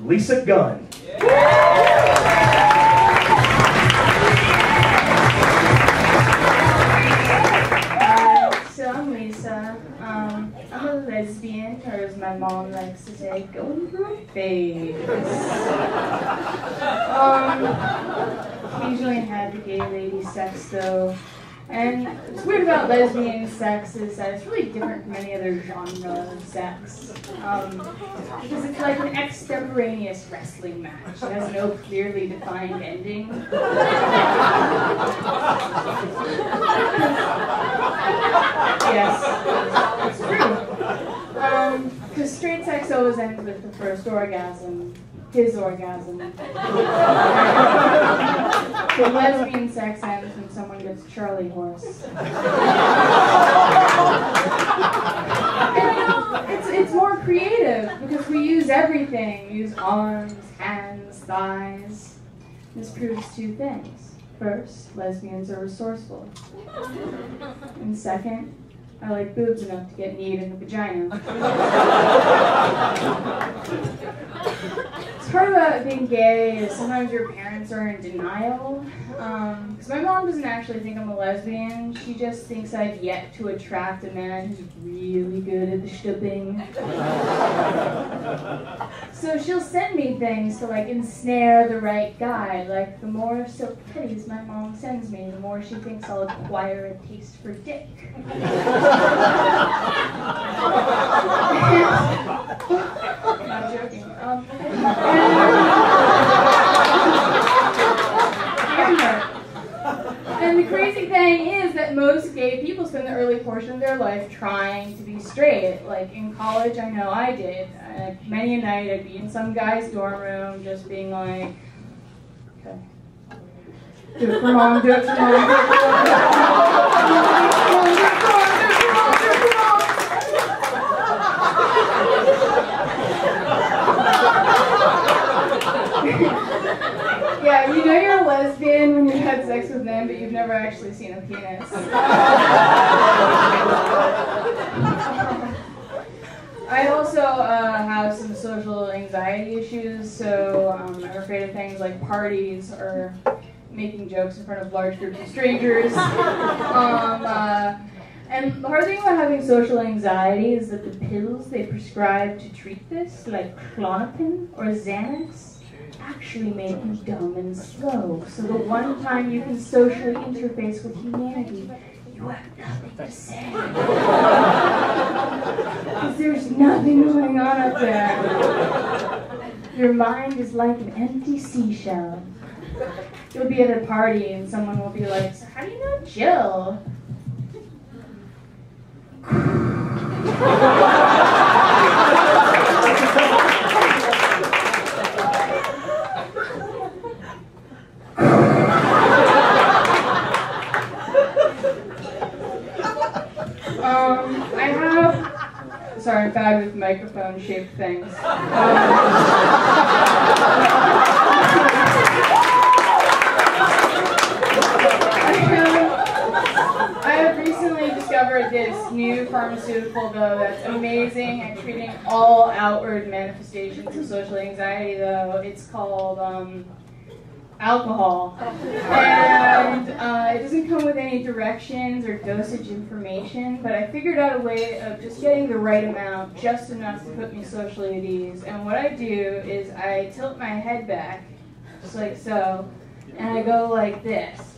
Lisa Gunn. So I'm Lisa. I'm a lesbian, or as my mom likes to say, going through a phase. Occasionally have the gay lady sex though. And what's weird about lesbian sex is that it's really different from any other genre of sex. Because it's like an extemporaneous wrestling match. It has no clearly defined ending. Yes, it's true. Because straight sex always ends with the first orgasm. His orgasm. So lesbian sex ends when someone gets Charlie horse. And it's more creative because we use everything. We use arms, hands, thighs. This proves two things. First, lesbians are resourceful. And second, I like boobs enough to get kneed in the vagina. It's part about being gay is sometimes your parents are in denial. Because my mom doesn't actually think I'm a lesbian. She just thinks I've yet to attract a man who's really good at the stupping. So she'll send me things to like ensnare the right guy. Like the more silk pennies my mom sends me, the more she thinks I'll acquire a taste for dick. Not joking. And the crazy thing is that most gay people spend the early portion of their life trying to be straight. Like in college, I know I did. Many a night I'd be in some guy's dorm room just being like, okay, do it for mom, do it for mom, do it for mom, do it for mom. Yeah, you know you're a lesbian when you've had sex with men, but you've never actually seen a penis. I also have some social anxiety issues, so I'm afraid of things like parties or making jokes in front of large groups of strangers. And the hard thing about having social anxiety is that the pills they prescribe to treat this, like Klonopin or Xanax, actually make you dumb and slow. So the one time you can socially interface with humanity, you have nothing to say. Because there's nothing going on up there. Your mind is like an empty seashell. You'll be at a party and someone will be like, so how do you know Jill? Sorry, I'm bad with microphone-shaped things. I have recently discovered this new pharmaceutical, though, that's amazing at treating all outward manifestations of social anxiety, though. It's called alcohol. And it doesn't come with any directions or dosage information, but I figured out a way of just getting the right amount, just enough to put me socially at ease. And what I do is I tilt my head back, just like so, and I go like this.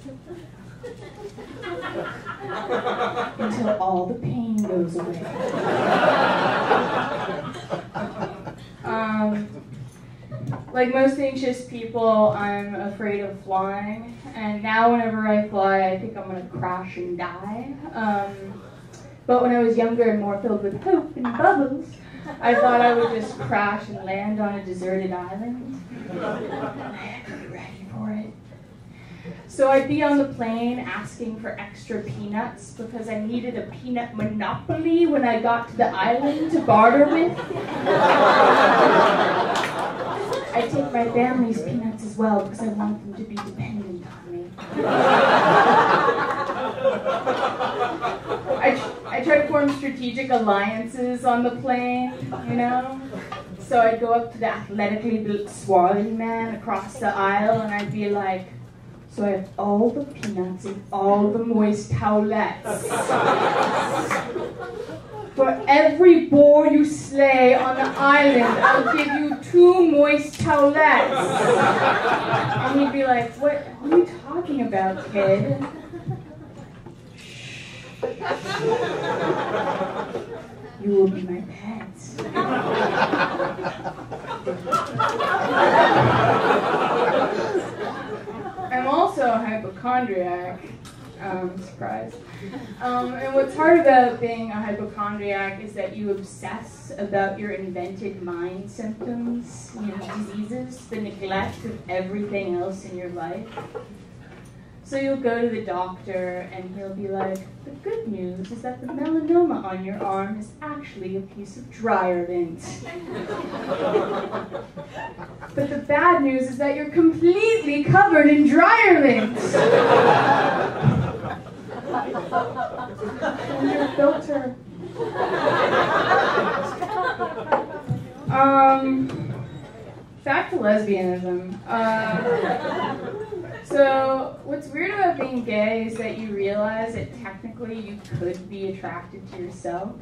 Until all the pain goes away. Like most anxious people, I'm afraid of flying, and now whenever I fly, I think I'm going to crash and die. But when I was younger and more filled with hope and bubbles, I thought I would just crash and land on a deserted island. I had to be ready for it. So I'd be on the plane asking for extra peanuts because I needed a peanut monopoly when I got to the island to barter with. I take my family's peanuts as well because I want them to be dependent on me. I try to form strategic alliances on the plane, you know? So I'd go up to the athletically built swarthy man across the aisle and I'd be like, so I have all the peanuts and all the moist towelettes. For every boar you slay on the island, I'll give you 2 moist towelettes. And he'd be like, what are you talking about, kid? You will be my pet. I'm also a hypochondriac. Surprise. And what's hard about being a hypochondriac is that you obsess about your invented mind symptoms, diseases, the neglect of everything else in your life. So you'll go to the doctor and he'll be like, the good news is that the melanoma on your arm is actually a piece of dryer lint. But the bad news is that you're completely covered in dryer lint. And your filter. Back to lesbianism. So, what's weird about being gay is that you realize that technically you could be attracted to yourself.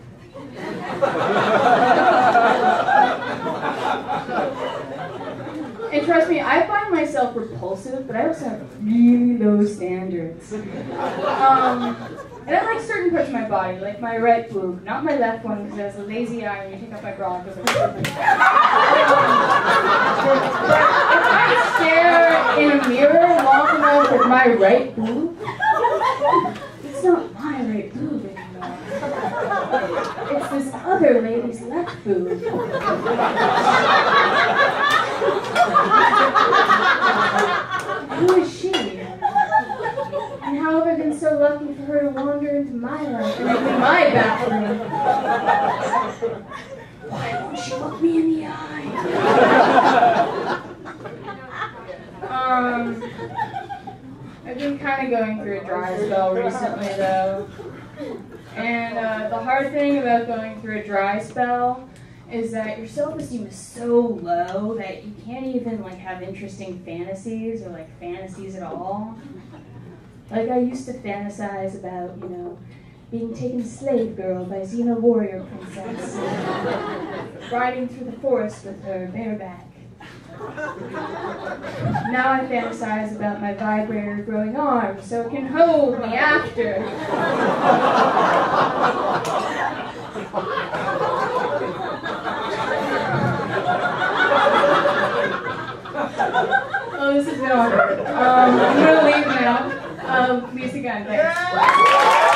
And trust me, I find myself repulsive, but I also have really low standards. And I like certain parts of my body, like my right boob, not my left one, because it has a lazy eye when you take off my bra. If I stare in a mirror long enough at my right boob, it's not my right boob anymore. It's this other lady's left boob. Who is she? And how have I been so lucky for her to wander into my life and into my bathroom? Why won't she look me in the eye? I've been kind of going through a dry spell recently, though. And the hard thing about going through a dry spell is that your self-esteem is so low that you can't even have interesting fantasies or fantasies at all. Like I used to fantasize about, being taken slave girl by Xena warrior princess, riding through the forest with her bareback. Now I fantasize about my vibrator growing arms so it can hold me after. Oh, this has been awkward. I'm going to leave now. Please again, thanks.